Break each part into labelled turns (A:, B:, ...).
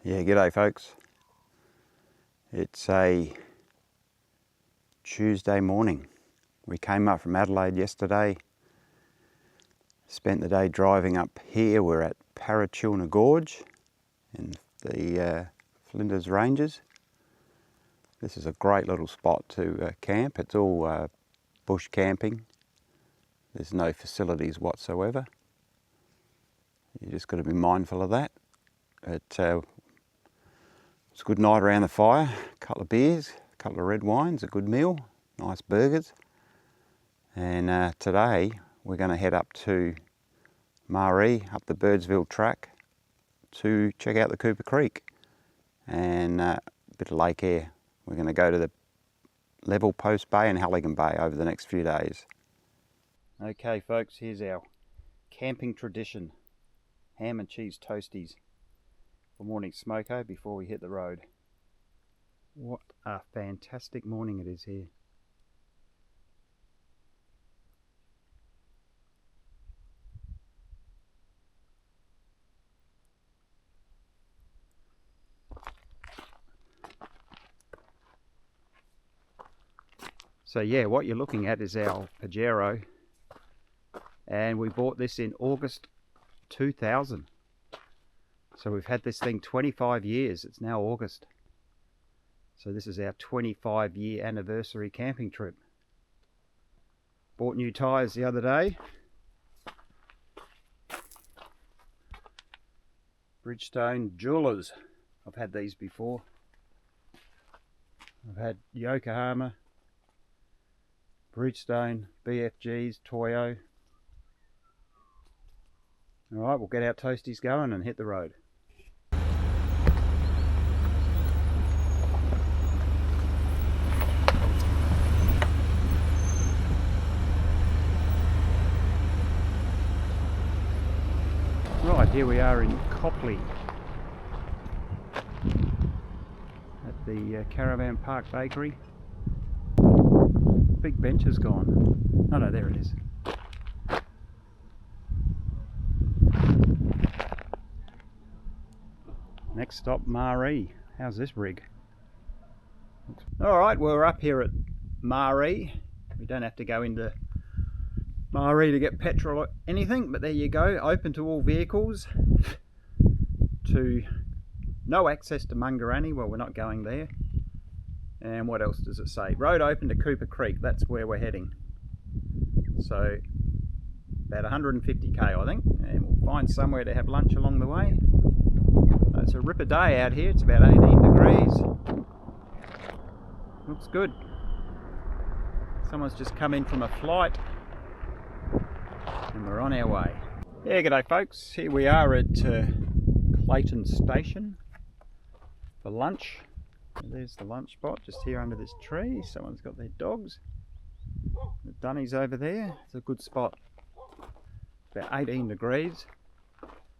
A: Yeah, g'day folks. It's a Tuesday morning. We came up from Adelaide yesterday, spent the day driving up here. We're at Parachilna Gorge in the Flinders Ranges. This is a great little spot to camp. It's all bush camping. There's no facilities whatsoever. You just got to be mindful of that. It's a good night around the fire, a couple of beers, a couple of red wines, a good meal, nice burgers. And today we're going to head up to Maree, up the Birdsville Track, to check out the Cooper Creek and a bit of Lake Eyre. We're going to go to the Level Post Bay and Halligan Bay over the next few days. Okay folks, here's our camping tradition. Ham and cheese toasties for morning smoko before we hit the road. What a fantastic morning it is here. So yeah, what you're looking at is our Pajero, and we bought this in August 2000. So we've had this thing 25 years. It's now August. So this is our 25-year anniversary camping trip. Bought new tyres the other day. Bridgestone Jewelers. I've had these before. I've had Yokohama, Bridgestone, BFGs, Toyo. Alright, we'll get our toasties going and hit the road. Right, here we are in Copley at the Caravan Park Bakery. Big bench is gone. Oh no, there it is. Next stop, Maree. How's this rig? Alright, well, we're up here at Maree. We don't have to go into Maree to get petrol or anything, but there you go. Open to all vehicles. No access to Mungarani. Well, we're not going there. And what else does it say? Road open to Cooper Creek. That's where we're heading. So about 150k, I think, and we'll find somewhere to have lunch along the way. It's a ripper day out here. It's about 18 degrees. Looks good. Someone's just come in from a flight and we're on our way. Yeah, g'day folks. Here we are at Clayton Station for lunch. There's the lunch spot, just here under this tree. Someone's got their dogs. The dunnies over there. It's a good spot. About 18 degrees.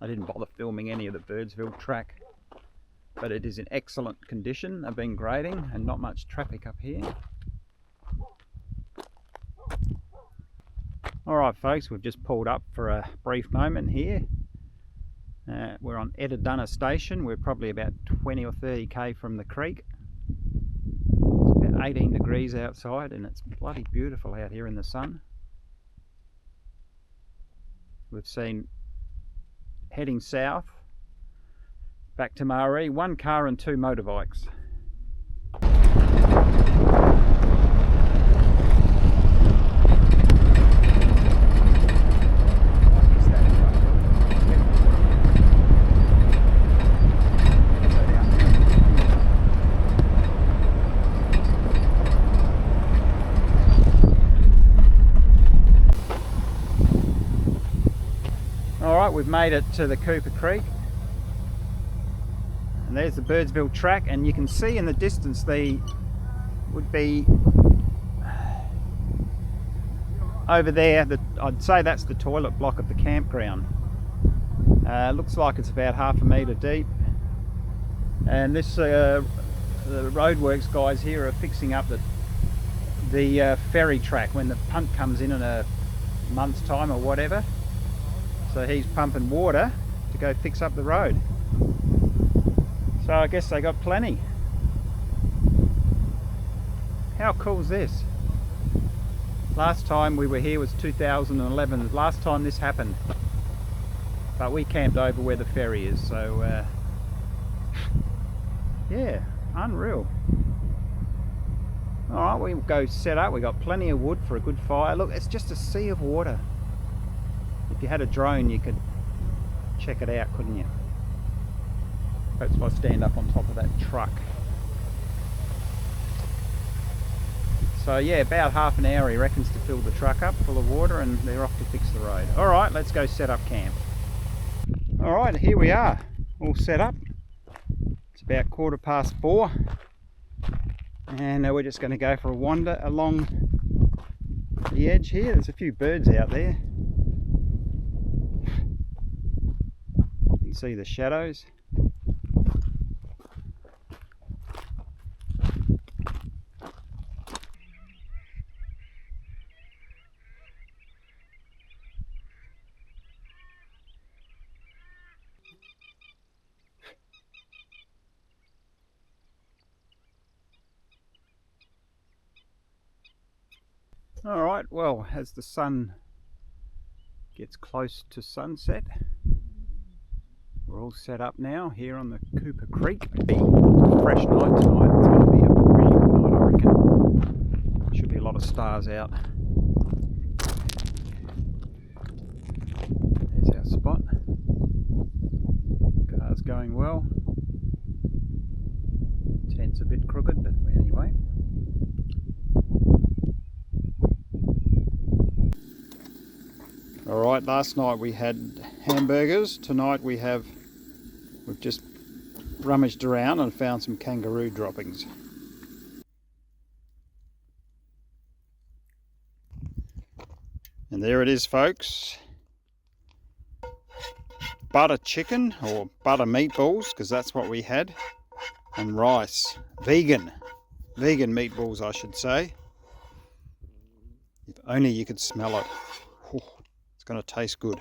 A: I didn't bother filming any of the Birdsville Track, but it is in excellent condition. They've been grading and not much traffic up here. Alright folks, we've just pulled up for a brief moment here. We're on Edadunna Station. We're probably about 20 or 30k from the creek. It's about 18 degrees outside and it's bloody beautiful out here in the sun. We've seen, heading south back to Maree, 1 car and 2 motorbikes. We've made it to the Cooper Creek and there's the Birdsville Track, and you can see in the distance the would be over there. I'd say that's the toilet block of the campground. Looks like it's about 1/2 metre deep, and this the roadworks guys here are fixing up the ferry track when the punt comes in a month's time or whatever. So he's pumping water to go fix up the road. So I guess they got plenty. How cool is this? Last time we were here was 2011, the last time this happened. But we camped over where the ferry is, so yeah, unreal. Alright, we'll go set up. We got plenty of wood for a good fire. Look, it's just a sea of water. If you had a drone, you could check it out, couldn't you? Perhaps if I stand up on top of that truck. So yeah, about half an hour he reckons to fill the truck up full of water, and they're off to fix the road. Alright, let's go set up camp. Alright, here we are, all set up. It's about 4:15, and we're just going to go for a wander along the edge here. There's a few birds out there. You can see the shadows. Alright, well, as the sun gets close to sunset, we're all set up now here on the Cooper Creek. Fresh night tonight. It's going to be a really good night, I reckon. Should be a lot of stars out. There's our spot. Car's going well. Tent's a bit crooked, but anyway. Alright, last night we had hamburgers. Tonight we've just rummaged around and found some kangaroo droppings. And there it is, folks. Butter chicken, or butter meatballs, because that's what we had. And rice. Vegan meatballs, I should say. If only you could smell it. It's going to taste good.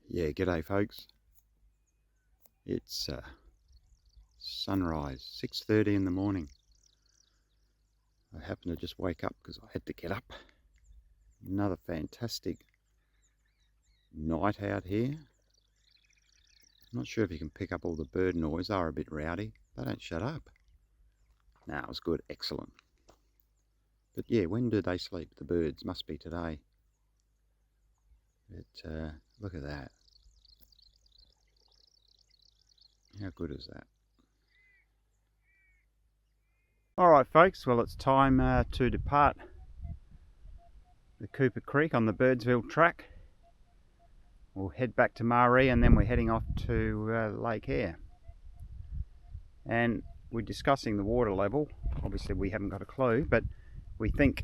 A: Yeah, g'day folks. It's sunrise, 6:30 in the morning. I happened to just wake up because I had to get up. Another fantastic night out here. I'm not sure if you can pick up all the bird noise. They're a bit rowdy. They don't shut up. No, it was good, excellent. But yeah, when do they sleep? The birds must be today. But look at that. How good is that? Alright folks, well it's time to depart the Cooper Creek on the Birdsville Track. We'll head back to Maree and then we're heading off to Lake Eyre. And we're discussing the water level. Obviously we haven't got a clue, but we think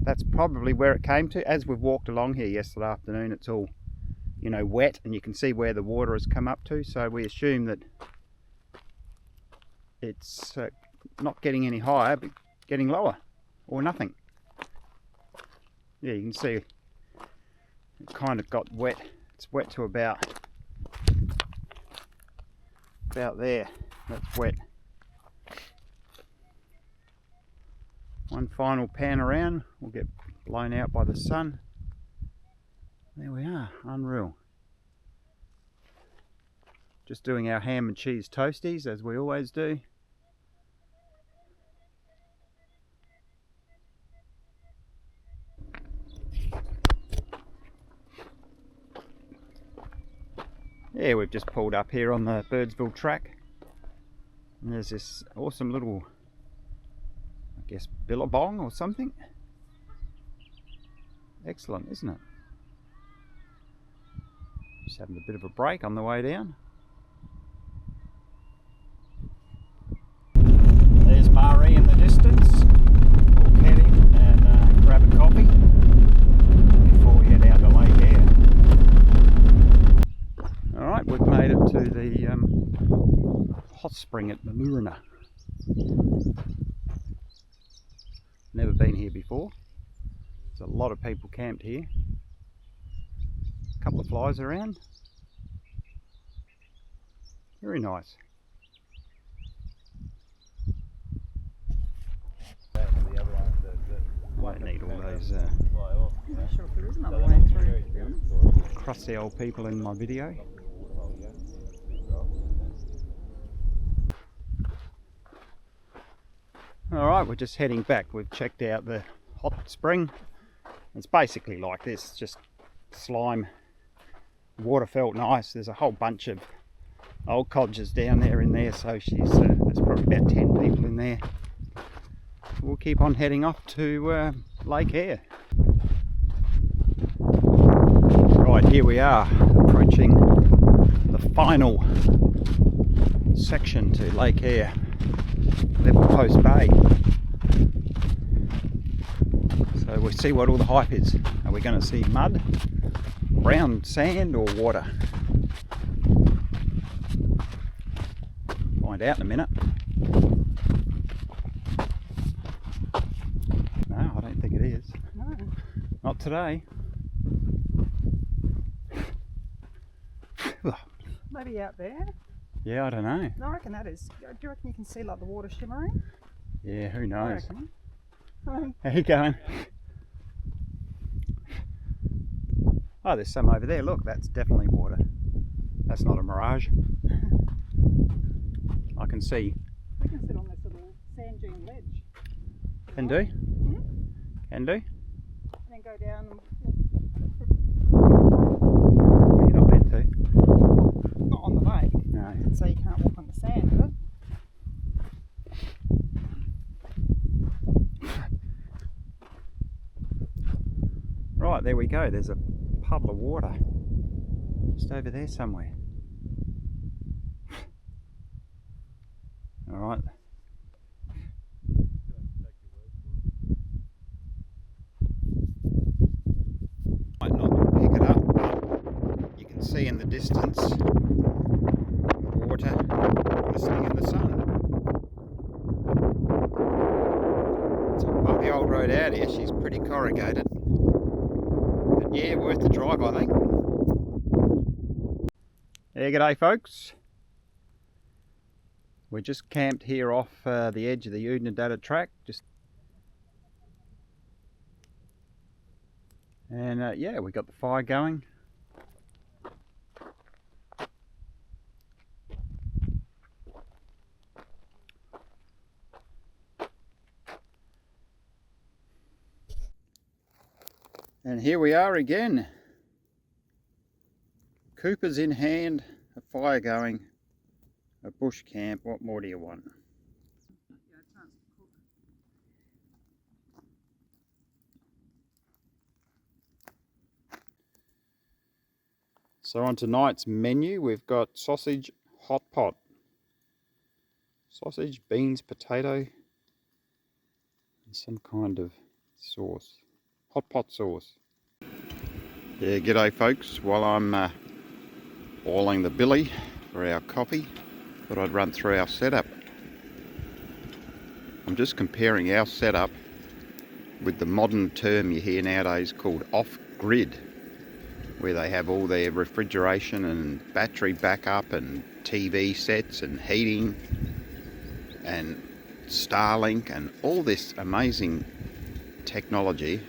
A: that's probably where it came to. As we've walked along here yesterday afternoon, it's all, you know, wet and you can see where the water has come up to, so we assume that it's not getting any higher but getting lower or nothing. Yeah, you can see it kind of got wet. It's wet to about there. That's wet. One final pan around, we'll get blown out by the sun. There we are, unreal. Just doing our ham and cheese toasties as we always do. Yeah, we've just pulled up here on the Birdsville Track. And there's this awesome little, I guess, billabong or something. Excellent, isn't it? Just having a bit of a break on the way down. There's Maree in the distance. We'll head in and grab a coffee before we head out to Lake Eyre. Alright, we've made it to the hot spring at Malurina. Never been here before. There's a lot of people camped here. A couple of flies around. Very nice. Won't need all those
B: I'm not sure if there is another way through, to be honest.
A: crusty old people in my video. Alright, we're just heading back. We've checked out the hot spring. It's basically like this, just slime. The water felt nice. There's a whole bunch of old codgers down there in there, so there's probably about 10 people in there. We'll keep on heading off to Lake Eyre. Right, here we are, approaching the final section to Lake Eyre, Level Post Bay. So we'll see what all the hype is. Are we going to see mud, brown sand or water? Find out in a minute. No, I don't think it is.
B: No.
A: Not today.
B: Maybe out there.
A: Yeah, I don't know.
B: No, I reckon that is. Do you reckon you can see like the water shimmering?
A: Yeah, who
B: I
A: knows?
B: reckon.
A: How you going? Oh, there's some over there. Look, that's definitely water. That's not a mirage. I can see.
B: We can sit on this little sand dune ledge.
A: Can do.
B: Hmm?
A: Can do.
B: And then go down and
A: Well, you're not meant to.
B: not on the lake.
A: No.
B: So you can't walk on the sand, but
A: Right, there we go. There's a puddle of water just over there somewhere. All right. Might not pick it up, but you can see in the distance the water glistening in the sun. So up the old road out here, she's pretty corrugated. But yeah, worth the drive, I think. Yeah, g'day folks. We're just camped here off the edge of the Outback track, and yeah, we got the fire going. And here we are again. Coopers in hand, a fire going, a bush camp. What more do you want? So on tonight's menu we've got sausage hot pot. Sausage, beans, potato, and some kind of sauce. Hot pot sauce. Yeah, g'day folks. While I'm oiling the billy for our coffee, thought I'd run through our setup. I'm just comparing our setup with the modern term you hear nowadays called off-grid, where they have all their refrigeration and battery backup and TV sets and heating and Starlink and all this amazing technology.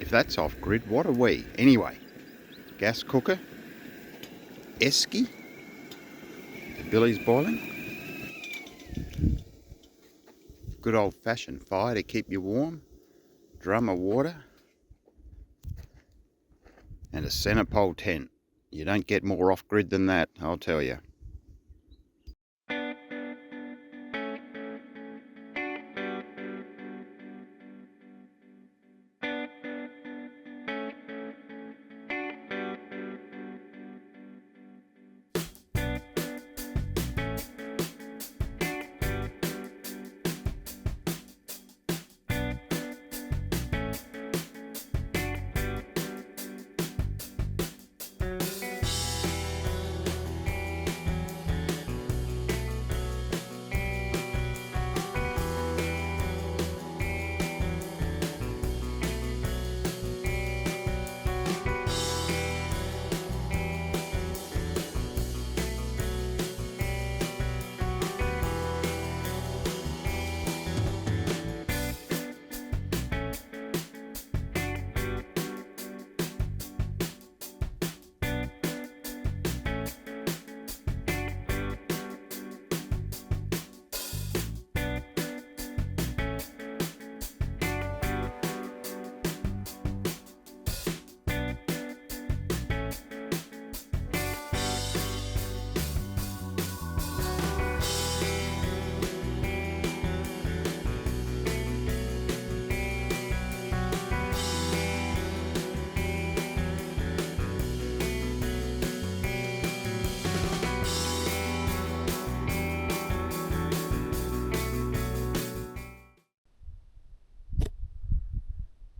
A: If that's off-grid, what are we? Anyway, gas cooker, esky, the billy's boiling, good old-fashioned fire to keep you warm, drum of water, and a centre pole tent. You don't get more off-grid than that, I'll tell you.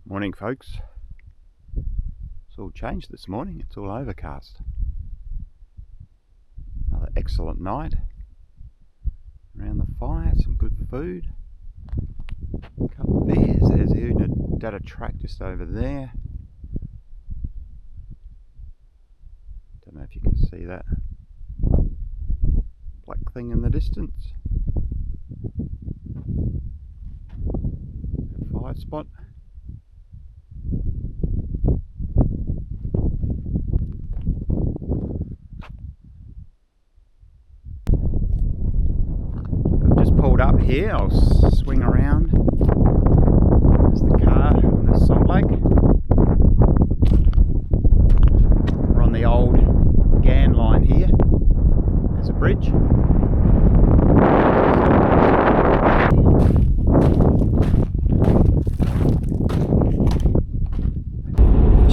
A: Morning folks. It's all changed this morning, it's all overcast. Another excellent night. Around the fire, some good food. A couple of beers, there's the Unadata Track just over there. Don't know if you can see that black thing in the distance. Fire spot. Up here, I'll swing around. There's the car on the Salt Lake. We're on the old GAN line here. There's a bridge.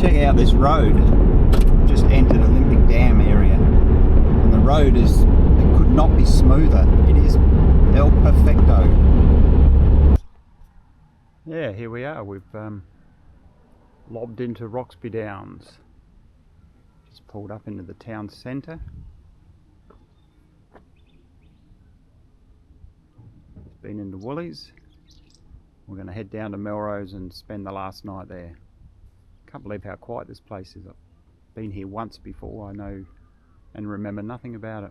A: Check out this road. We've just entered Olympic Dam area, and the road it could not be smoother. It is El Perfecto. Yeah, here we are. We've lobbed into Roxby Downs. Just pulled up into the town centre. Been into Woolies. We're going to head down to Melrose and spend the last night there. Can't believe how quiet this place is. I've been here once before, I know, and remember nothing about it.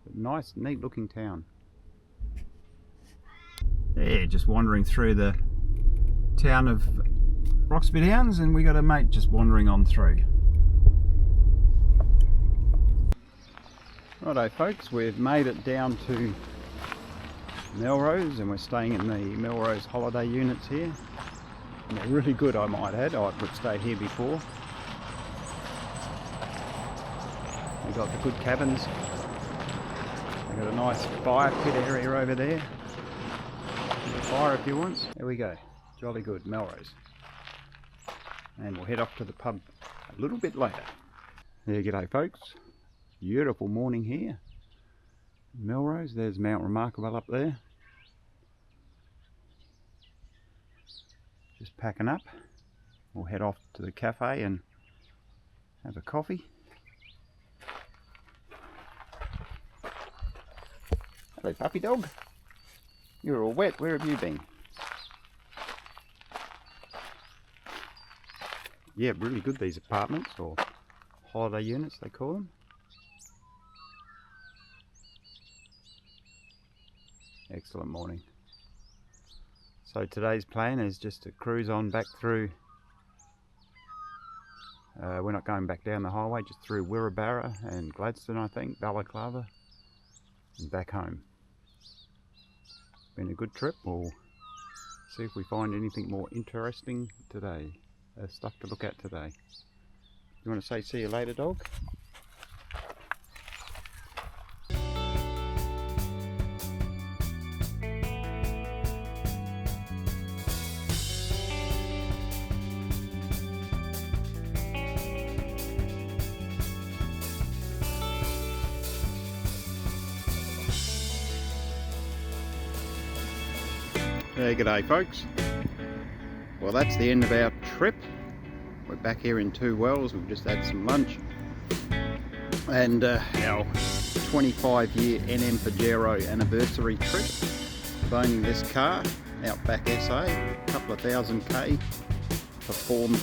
A: But nice, neat looking town. Yeah, just wandering through the town of Roxby Downs, and we got a mate just wandering on through. Righto folks, we've made it down to Melrose, and we're staying in the Melrose holiday units here. And they're really good, I might add. I've stayed here before. We've got the good cabins. We've got a nice fire pit area over there. Fire if you want. There we go. Jolly good, Melrose. And we'll head off to the pub a little bit later. Yeah, g'day folks. Beautiful morning here. Melrose, there's Mount Remarkable up there. Just packing up. We'll head off to the cafe and have a coffee. Hello puppy dog. You're all wet, where have you been? Yeah, really good, these apartments, or holiday units they call them. Excellent morning. So today's plan is just to cruise on back through, we're not going back down the highway, just through Wirrabara and Gladstone, I think, Balaclava, and back home. Been a good trip. We'll see if we find anything more interesting today, stuff to look at today. You want to say see you later, dog? Hey, g'day folks. Well, that's the end of our trip. We're back here in Two Wells. We've just had some lunch. And our 25-year NM Pajero anniversary trip of owning this car, Outback SA, a couple of thousand K, performed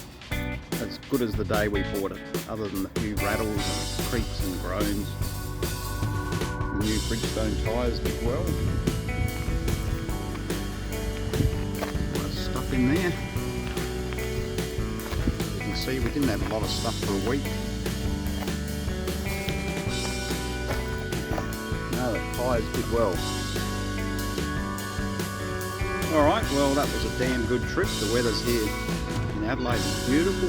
A: as good as the day we bought it, other than the few rattles and creaks and groans. The new Bridgestone tyres as well. In there. You can see we didn't have a lot of stuff for a week. No, the tyres did well. Alright, well that was a damn good trip. The weather's here in Adelaide is beautiful.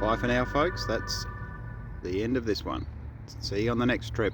A: Bye for now folks, that's the end of this one. See you on the next trip.